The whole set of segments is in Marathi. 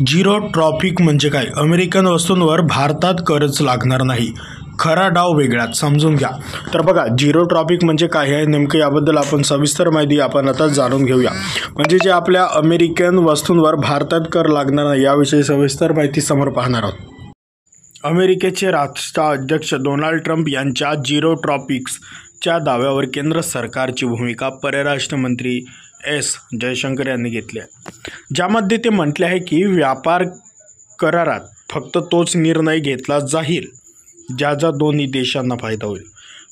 झिरो टॉपिक म्हणजे काय? अमेरिकन वस्तूंवर भारतात करच लागणार नाही. खरा डाव वेगळाच, समजून घ्या. तर बघा, झिरो टॉपिक म्हणजे काय आहे नेमकं, याबद्दल आपण सविस्तर माहिती आपण आता जाणून घेऊया. म्हणजे जे आपल्या अमेरिकन वस्तूंवर भारतात कर लागणार नाही याविषयी सविस्तर माहिती समोर पाहणार आहोत. अमेरिकेचे राष्ट्राध्यक्ष डोनाल्ड ट्रम्प यांच्या झिरो टॉपिक्सच्या दाव्यावर केंद्र सरकारची भूमिका परराष्ट्र मंत्री एस जयशंकर यांनी घेतली आहे, ज्यामध्ये ते म्हटले आहे की व्यापार करारात फक्त तोच निर्णय घेतला जाईल ज्याचा दोन्ही देशांना फायदा होईल.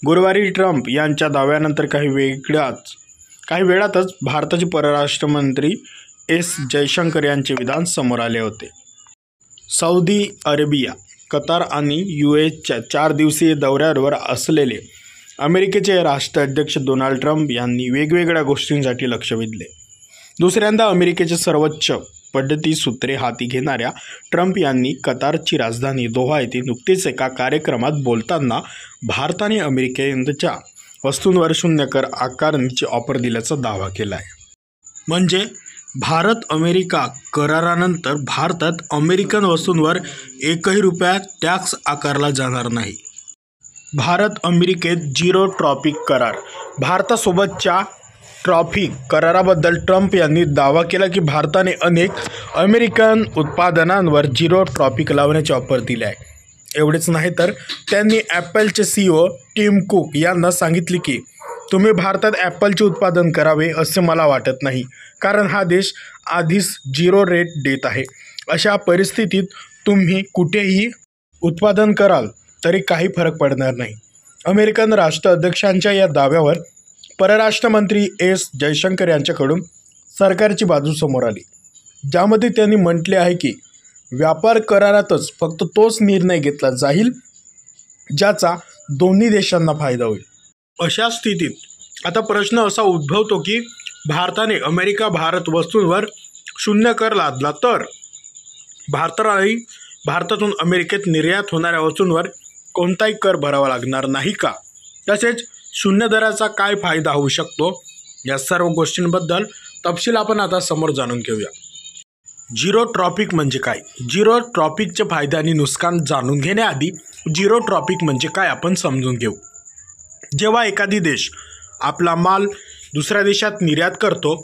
गुरुवारी ट्रम्प यांच्या दाव्यानंतर काही वेळातच भारताचे परराष्ट्र मंत्री एस जयशंकर यांचे विधान समोर आले होते. सौदी अरेबिया, कतार आणि UAEच्या 4 दिवसीय दौऱ्यावर असलेले अमेरिकेचे राष्ट्राध्यक्ष डोनाल्ड ट्रम्प यांनी वेगवेगळ्या गोष्टींसाठी लक्ष वेधले. दुसऱ्यांदा अमेरिकेचे सर्वोच्च पद्धती सूत्रे हाती घेणाऱ्या ट्रम्प यांनी कतारची राजधानी दोहा येथे नुकतेच एका कार्यक्रमात बोलताना भारताने अमेरिकेच्या वस्तूंवर शून्य कर आकारणीची ऑफर दिल्याचा दावा केला आहे. म्हणजे भारत अमेरिका करारानंतर भारतात अमेरिकन वस्तूंवर एकही रुपया टॅक्स आकारला जाणार नाही. भारत अमेरिकेत झिरो टॉपिक करार. भारतासोबतच्या टॉपिक कराराबद्दल ट्रम्प यांनी दावा केला की भारताने अनेक अमेरिकन उत्पादनांवर झिरो टॉपिक लावण्याची ऑफर दिली आहे. एवढेच नाही तर त्यांनी ॲपलचे CEO टिम कुक यांना सांगितले की तुम्ही भारतात ॲपलचे उत्पादन करावे असे मला वाटत नाही, कारण हा देश आधीच झिरो रेट देत आहे. अशा परिस्थितीत तुम्ही कुठेही उत्पादन कराल तरी काही फरक पडणार नाही. अमेरिकन राष्ट्राध्यक्षांच्या या दाव्यावर परराष्ट्र मंत्री एस जयशंकर यांच्याकडून सरकारची बाजू समोर आली, ज्यामध्ये त्यांनी म्हटले आहे की व्यापार करारातच फक्त तोच निर्णय घेतला जाईल ज्याचा दोन्ही देशांना फायदा होईल. अशा स्थितीत आता प्रश्न असा उद्भवतो की भारताने भारत वस्तूंवर शून्य कर लादला तर भारतातून अमेरिकेत निर्यात होणाऱ्या वस्तूंवर कोणताही कर भरावा लागणार नाही का? तसेच शून्य दराचा काय फायदा होऊ शकतो, या सर्व गोष्टींबद्दल तपशील आपण आता समोर जाणून घेऊया. झिरो टॉपिक म्हणजे काय? झिरो टॉपिकचे फायदे आणि नुकसान जाणून घेण्याआधी झिरो टॉपिक म्हणजे काय आपण समजून घेऊ. जेव्हा एखादी देश आपला माल दुसऱ्या देशात निर्यात करतो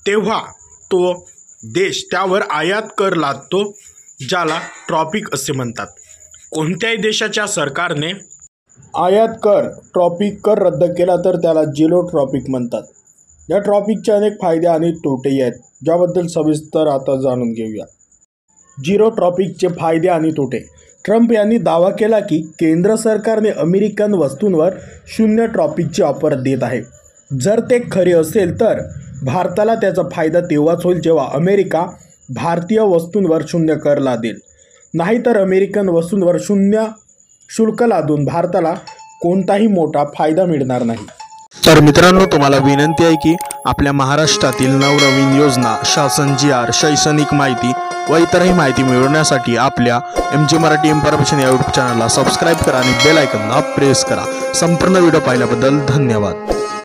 तेव्हा तो देश त्यावर आयात कर लादतो, ज्याला टॉपिक असे म्हणतात. कोणत्याही देशाच्या सरकारने आयात टॉपिक कर रद्द केला तर त्याला झिरो टॉपिक म्हणतात. या टॉपिकचे अनेक फायदे आणि तोटेही आहेत, ज्याबद्दल सविस्तर आता जाणून घेऊया. झिरो टॉपिकचे फायदे आणि तोटे. ट्रम्प यांनी दावा केला की केंद्र सरकारने अमेरिकन वस्तूंवर शून्य टॉपिकची ऑफर देत आहे. जर ते खरे असेल तर भारताला त्याचा फायदा तेव्हाच होईल जेव्हा अमेरिका भारतीय वस्तूंवर शून्य कर लादेल. नाहीतर अमेरिकन वस्तूंवर शून्य शुल्क लादून भारताला कोणताही मोठा फायदा मिळणार नाही. तर मित्रांनो, तुम्हाला विनंती आहे की आपल्या महाराष्ट्रातील नवनवीन योजना, शासन GR, शैक्षणिक माहिती व इतरही माहिती मिळवण्यासाठी आपल्या MG मराठी इन्फॉर्मेशन या यूट्यूब चॅनलला सबस्क्राईब करा आणि बेल आयकॉनला प्रेस करा. संपूर्ण व्हिडिओ पाहिल्याबद्दल धन्यवाद.